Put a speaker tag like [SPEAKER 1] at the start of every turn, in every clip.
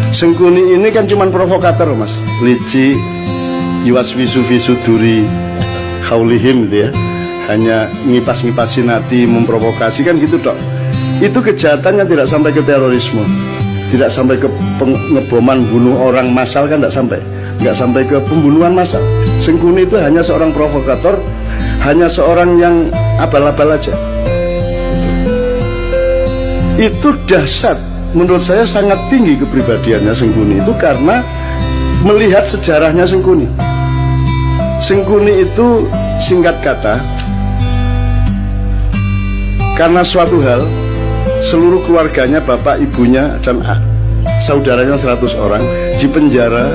[SPEAKER 1] Sengkuni ini kan cuman provokator mas, licik, yuwaswisu visuduri kaulihim gitu ya, hanya ngipas-ngipasin hati, memprovokasi kan gitu dok. Itu kejahatannya tidak sampai ke terorisme, tidak sampai ke pengeboman bunuh orang massal kan, nggak sampai ke pembunuhan massal. Sengkuni itu hanya seorang provokator, hanya seorang yang abal-abal aja. Itu dahsyat. Menurut saya sangat tinggi kepribadiannya Sengkuni itu karena melihat sejarahnya Sengkuni. Sengkuni itu singkat kata, karena suatu hal seluruh keluarganya, bapak, ibunya, dan saudaranya 100 orang dipenjara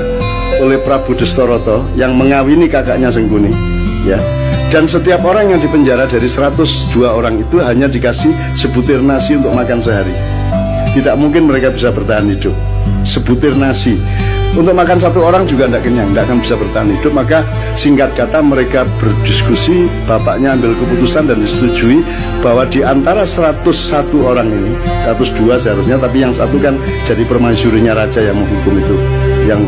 [SPEAKER 1] oleh Prabu Destoroto yang mengawini kakaknya Sengkuni ya. Dan setiap orang yang dipenjara dari 102 orang itu hanya dikasih sebutir nasi untuk makan sehari. Tidak mungkin mereka bisa bertahan hidup. Sebutir nasi untuk makan satu orang juga tidak kenyang, tidak akan bisa bertahan hidup. Maka singkat kata mereka berdiskusi, bapaknya ambil keputusan dan disetujui bahwa di antara 101 orang ini, 102 seharusnya, tapi yang satu kan jadi permaisurinya raja yang menghukum itu, yang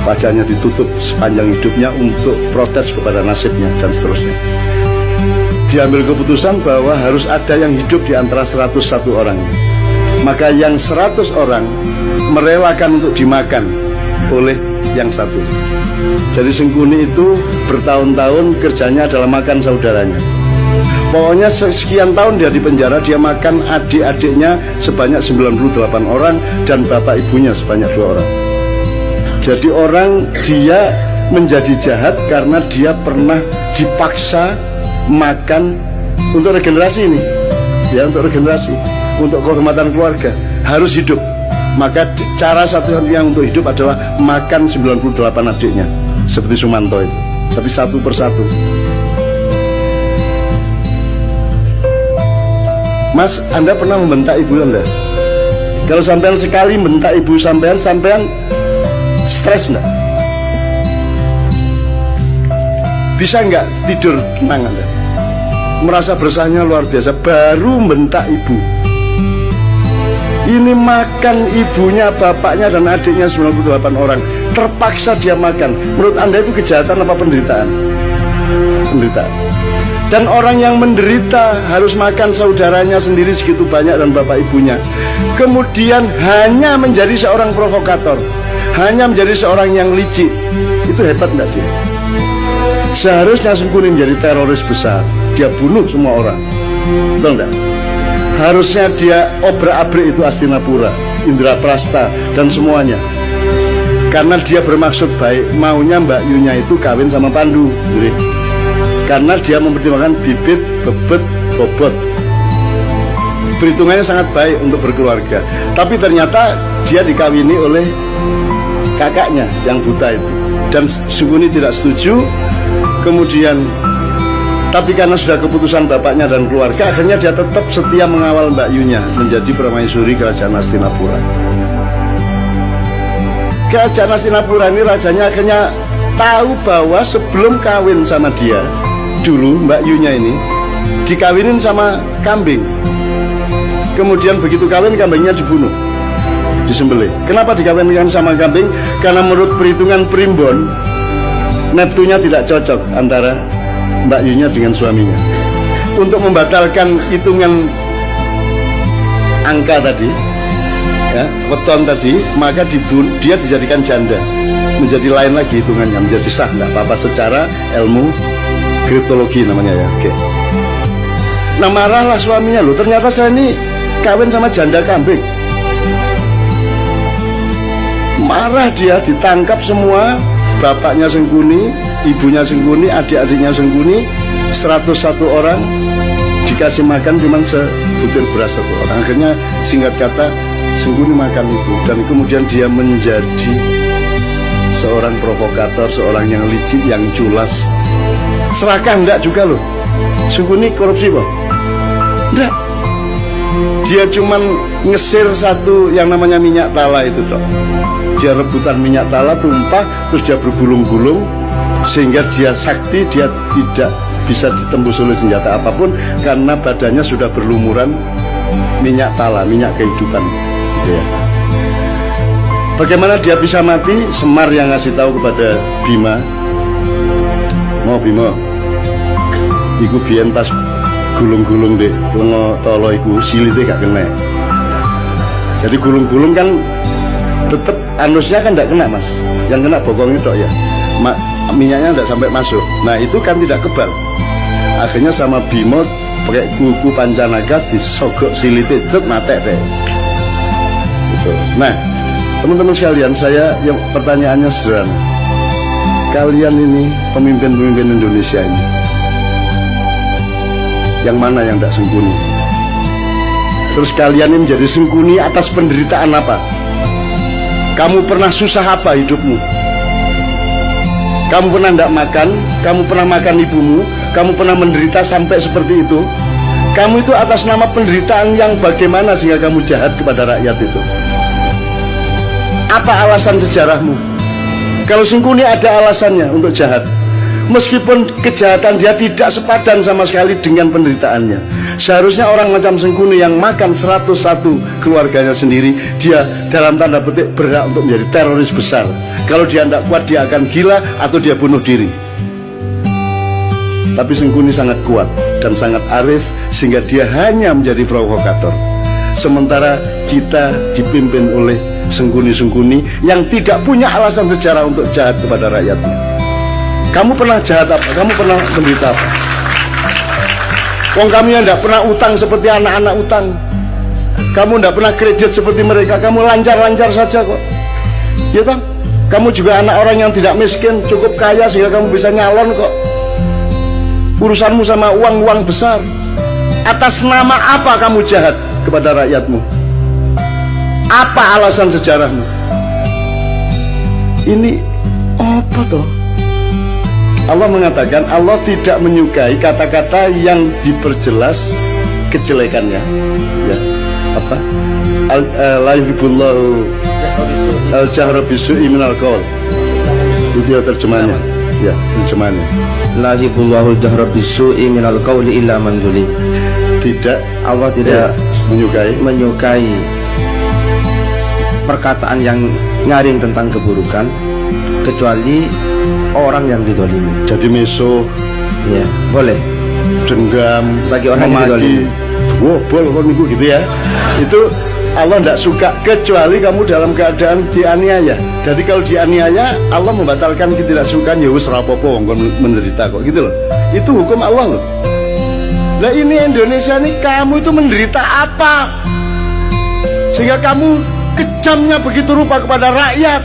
[SPEAKER 1] wajahnya ditutup sepanjang hidupnya untuk protes kepada nasibnya dan seterusnya. Diambil keputusan bahwa harus ada yang hidup di antara 101 orang ini. Maka yang 100 orang merelakan untuk dimakan oleh yang satu. Jadi Sengkuni itu bertahun-tahun kerjanya adalah makan saudaranya. Pokoknya sekian tahun dia di penjara, dia makan adik-adiknya sebanyak 98 orang dan bapak ibunya sebanyak 2 orang. Jadi dia menjadi jahat karena dia pernah dipaksa makan untuk regenerasi ini. Ya, untuk regenerasi, untuk kehormatan keluarga, harus hidup. Maka cara satu-satunya untuk hidup adalah makan 98 adiknya, seperti Sumanto itu, tapi satu persatu. Mas, Anda pernah membentak ibu Anda? Kalau sampean sekali membentak ibu sampean stres enggak? Bisa enggak tidur tenang Anda? Merasa bersahnya luar biasa, baru membentak ibu. Ini makan ibunya, bapaknya dan adiknya 98 orang, terpaksa dia makan. Menurut Anda itu kejahatan apa penderitaan? Penderitaan. Dan orang yang menderita harus makan saudaranya sendiri segitu banyak dan bapak ibunya, kemudian hanya menjadi seorang provokator, hanya menjadi seorang yang licik. Itu hebat enggak dia? Seharusnya Sengkuni menjadi teroris besar, dia bunuh semua orang, betul enggak? Harusnya dia obrak-abrik itu Hastinapura, Indraprasta dan semuanya, karena dia bermaksud baik, maunya Mbak Yunya itu kawin sama Pandu, jadi, karena dia mempertimbangkan bibit, bebet, bobot. Perhitungannya sangat baik untuk berkeluarga. Tapi ternyata dia dikawini oleh kakaknya yang buta itu, dan Sengkuni tidak setuju. Kemudian tapi karena sudah keputusan bapaknya dan keluarga, akhirnya dia tetap setia mengawal Mbak Yunya menjadi permaisuri kerajaan Hastinapura. Kerajaan Hastinapura ini rajanya akhirnya tahu bahwa sebelum kawin sama dia, dulu Mbak Yunya ini dikawinin sama kambing. Kemudian begitu kawin, kambingnya dibunuh, disembelih. Kenapa dikawinkan sama kambing? Karena menurut perhitungan primbon, Neptunya tidak cocok antara Mbak Yunya dengan suaminya. Untuk membatalkan hitungan angka tadi, ya, weton tadi, maka dia dijadikan janda, menjadi lain lagi hitungannya, menjadi sah, nggak apa-apa secara ilmu kriptologi namanya ya. Oke. Nah, marahlah suaminya, loh ternyata saya ini kawin sama janda kambing. Marah dia, ditangkap semua, bapaknya Sengkuni, ibunya Sengkuni, adik-adiknya Sengkuni, 101 orang dikasih makan cuma sebutir beras satu orang. Akhirnya singkat kata Sengkuni makan itu, dan kemudian dia menjadi seorang provokator, seorang yang licik, yang culas. Serakah enggak juga loh. Sengkuni korupsi loh? Enggak. Dia cuman ngesir satu yang namanya minyak tala itu dok. Dia rebutan minyak tala, tumpah, terus dia bergulung-gulung sehingga dia sakti, dia tidak bisa ditembus oleh senjata apapun karena badannya sudah berlumuran minyak tala, minyak kehidupan gitu ya. Bagaimana dia bisa mati? Semar yang ngasih tahu kepada Bima, mau Bima, iku biyen pas gulung-gulung dek lengo tolo iku silite gak kena. Jadi gulung-gulung kan tetep anusnya kan tidak kena mas, yang kena bokong itu ya, minyaknya tidak sampai masuk. Nah itu kan tidak kebal. Akhirnya sama Bima pakai kuku pancanaga disogok silite, cet mate deh. Gitu. Nah teman-teman sekalian, saya yang pertanyaannya sederhana. Kalian ini pemimpin-pemimpin Indonesia ini, yang mana yang tidak sengkuni? Terus kalian ini menjadi sengkuni atas penderitaan apa? Kamu pernah susah apa hidupmu? Kamu pernah tidak makan? Kamu pernah makan ibumu? Kamu pernah menderita sampai seperti itu? Kamu itu atas nama penderitaan yang bagaimana sehingga kamu jahat kepada rakyat itu? Apa alasan sejarahmu? Kalau Sengkuni ada alasannya untuk jahat, meskipun kejahatan dia tidak sepadan sama sekali dengan penderitaannya. Seharusnya orang macam Sengkuni yang makan 101 keluarganya sendiri, dia dalam tanda petik berhak untuk menjadi teroris besar. Kalau dia tidak kuat, dia akan gila atau dia bunuh diri. Tapi Sengkuni sangat kuat dan sangat arif sehingga dia hanya menjadi provokator. Sementara kita dipimpin oleh Sengkuni-Sengkuni yang tidak punya alasan sejarah untuk jahat kepada rakyatnya. Kamu pernah jahat apa? Kamu pernah menderita apa? Wong kami yang tidak pernah utang seperti anak-anak utang. Kamu tidak pernah kredit seperti mereka. Kamu lancar-lancar saja kok. Ya toh? Kamu juga anak orang yang tidak miskin, cukup kaya sehingga kamu bisa nyalon kok. Urusanmu sama uang-uang besar. Atas nama apa kamu jahat kepada rakyatmu? Apa alasan sejarahmu? Ini apa toh? Allah mengatakan Allah tidak menyukai kata-kata yang diperjelas kejelekannya. Ya, apa? La yuhibbullahu al-jahra bisu'i minal qaul. Itu ya terjemahannya. Ya, terjemahannya.
[SPEAKER 2] La yuhibbullahu al-jahra bisu'i minal qauli illa man zulim.
[SPEAKER 1] Tidak,
[SPEAKER 2] Allah tidak
[SPEAKER 1] menyukai
[SPEAKER 2] perkataan yang nyaring tentang keburukan kecuali orang yang didolimi.
[SPEAKER 1] Jadi meso,
[SPEAKER 2] ya boleh.
[SPEAKER 1] Dendam,
[SPEAKER 2] bagi orang yang didolimi.
[SPEAKER 1] Wobol kon niku gitu ya. Itu Allah tidak suka kecuali kamu dalam keadaan dianiaya. Jadi kalau dianiaya, Allah membatalkan ketidaksukaan. Ya wis rapopo wong kon menderita kok gitu loh. Itu hukum Allah loh. Lah ini Indonesia nih, kamu itu menderita apa sehingga kamu kejamnya begitu rupa kepada rakyat?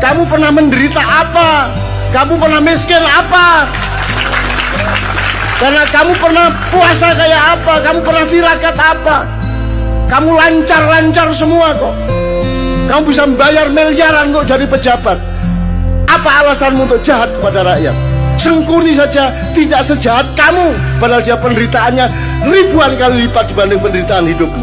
[SPEAKER 1] Kamu pernah menderita apa? Kamu pernah miskin apa? Karena kamu pernah puasa kayak apa? Kamu pernah tirakat apa? Kamu lancar-lancar semua kok. Kamu bisa membayar miliaran kok jadi pejabat. Apa alasanmu untuk jahat kepada rakyat? Sengkuni saja tidak sejahat kamu, padahal dia penderitaannya ribuan kali lipat dibanding penderitaan hidupmu.